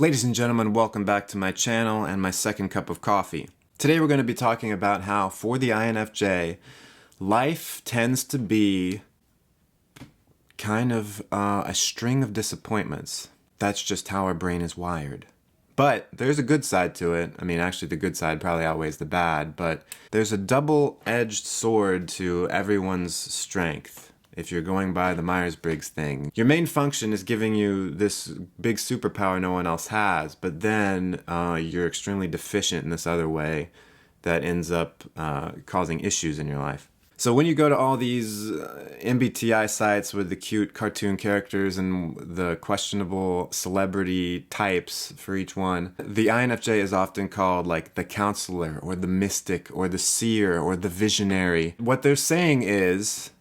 Ladies and gentlemen, welcome back to my channel and my second cup of coffee. Today we're going to be talking about how, for the INFJ, life tends to be kind of a string of disappointments. That's just how our brain is wired. But there's a good side to it. I mean, actually the good side probably outweighs the bad, but there's a double-edged sword to everyone's strength. If you're going by the Myers-Briggs thing, your main function is giving you this big superpower no one else has, but then you're extremely deficient in this other way that ends up causing issues in your life. So when you go to all these MBTI sites with the cute cartoon characters and the questionable celebrity types for each one, the INFJ is often called like the counselor or the mystic or the seer or the visionary. What they're saying is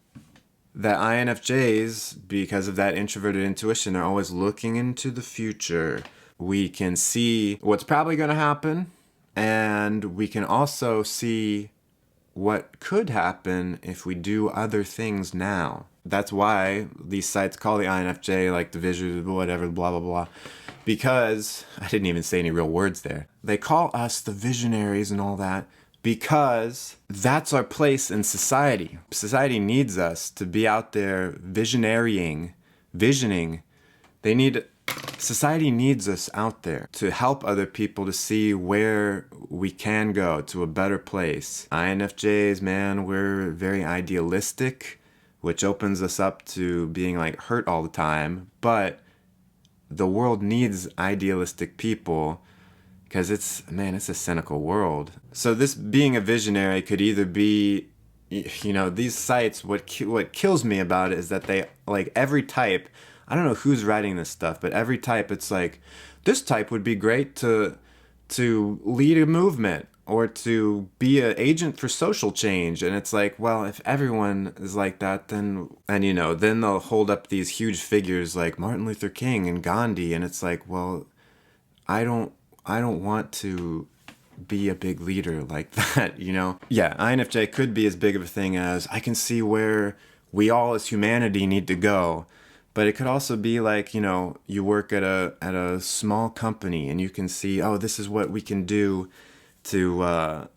that INFJs, because of that introverted intuition, are always looking into the future. We can see what's probably going to happen, and we can also see what could happen if we do other things now. That's why these sites call the INFJ like the vision, whatever, blah, blah, blah. Because, I didn't even say any real words there. They call us the visionaries and all that because that's our place in society. Society needs us to be out there visioning. Society needs us out there to help other people to see where we can go to a better place. INFJs, man, we're very idealistic, which opens us up to being like hurt all the time. But the world needs idealistic people because it's a cynical world. So this being a visionary could either be, you know, these sites, what kills me about it is that they, like every type, I don't know who's writing this stuff, but every type, it's like, this type would be great to lead a movement or to be an agent for social change. And it's like, well, if everyone is like that, then they'll hold up these huge figures like Martin Luther King and Gandhi. And it's like, well, I don't want to be a big leader like that, you know? Yeah, INFJ could be as big of a thing as, I can see where we all as humanity need to go. But it could also be like, you know, you work at a small company and you can see, oh, this is what we can do to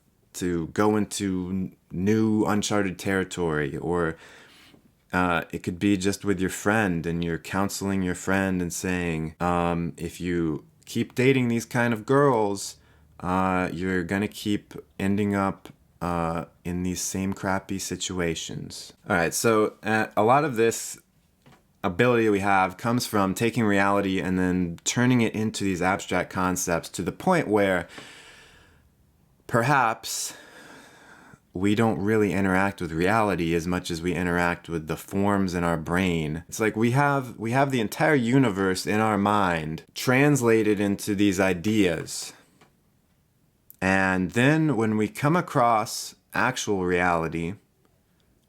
go into new uncharted territory. Or it could be just with your friend and you're counseling your friend and saying, if you keep dating these kind of girls, you're gonna keep ending up in these same crappy situations. All right, so a lot of this ability we have comes from taking reality and then turning it into these abstract concepts to the point where perhaps we don't really interact with reality as much as we interact with the forms in our brain. It's like we have the entire universe in our mind translated into these ideas. And then when we come across actual reality,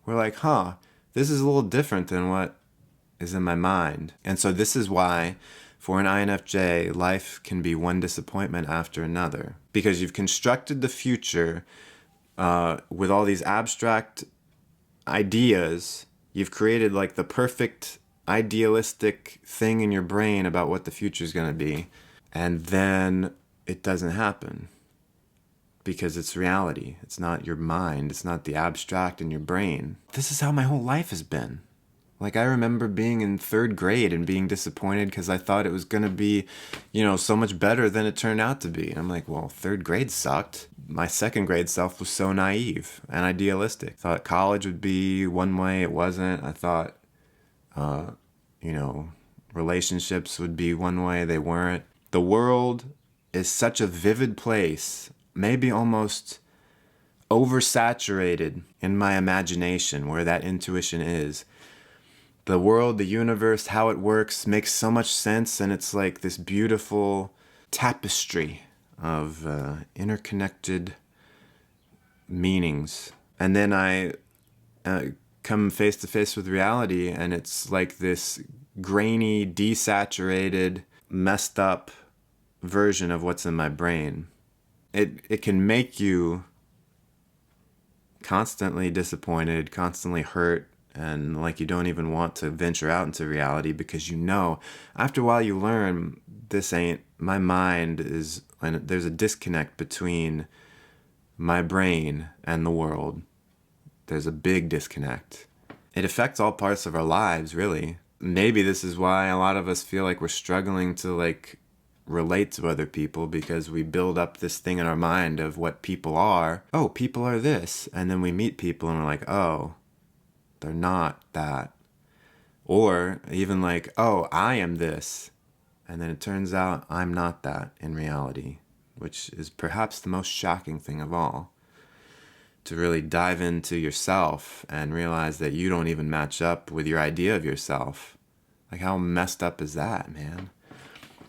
we're like, huh, this is a little different than what is in my mind. And so this is why for an INFJ, life can be one disappointment after another. Because you've constructed the future with all these abstract ideas. You've created like the perfect idealistic thing in your brain about what the future is going to be. And then it doesn't happen. Because it's reality. It's not your mind. It's not the abstract in your brain. This is how my whole life has been. Like, I remember being in third grade and being disappointed because I thought it was going to be, you know, so much better than it turned out to be. And I'm like, well, third grade sucked. My second grade self was so naive and idealistic. Thought college would be one way, it wasn't. I thought, relationships would be one way, they weren't. The world is such a vivid place, maybe almost oversaturated in my imagination where that intuition is. The world, the universe, how it works makes so much sense, and it's like this beautiful tapestry of interconnected meanings. And then I come face to face with reality, and it's like this grainy, desaturated, messed up version of what's in my brain. It can make you constantly disappointed, constantly hurt, and like you don't even want to venture out into reality because you know after a while you learn this ain't my mind is, and there's a disconnect between my brain and the world. There's a big disconnect. It affects all parts of our lives, really. Maybe this is why a lot of us feel like we're struggling to like relate to other people, because we build up this thing in our mind of what people are. Oh, people are this. And then we meet people and we're like, oh, they're not that. Or even like, oh, I am this. And then it turns out I'm not that in reality, which is perhaps the most shocking thing of all. To really dive into yourself and realize that you don't even match up with your idea of yourself. Like, how messed up is that, man?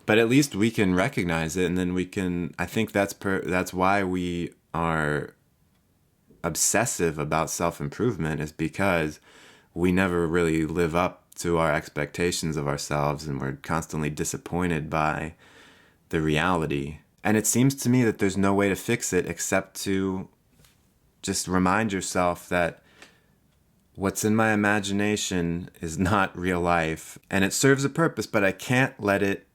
But at least we can recognize it, and then we can, I think that's why we are obsessive about self-improvement, is because we never really live up to our expectations of ourselves, and we're constantly disappointed by the reality. And it seems to me that there's no way to fix it except to just remind yourself that what's in my imagination is not real life, and it serves a purpose, but I can't let it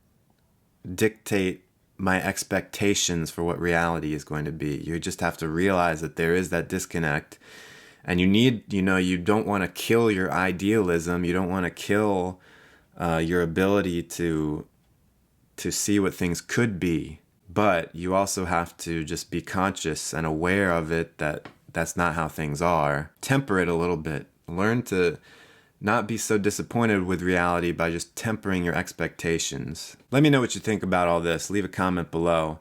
dictate my expectations for what reality is going to be. You just have to realize that there is that disconnect, and you don't want to kill your idealism. You don't want to kill your ability to see what things could be, but you also have to just be conscious and aware of it, that that's not how things are. Temper it a little bit. Learn to not be so disappointed with reality by just tempering your expectations. Let me know what you think about all this. Leave a comment below.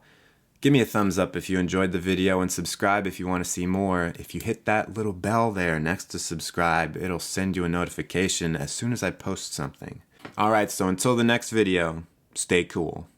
Give me a thumbs up if you enjoyed the video, and subscribe if you want to see more. If you hit that little bell there next to subscribe, it'll send you a notification as soon as I post something. Alright, so until the next video, stay cool.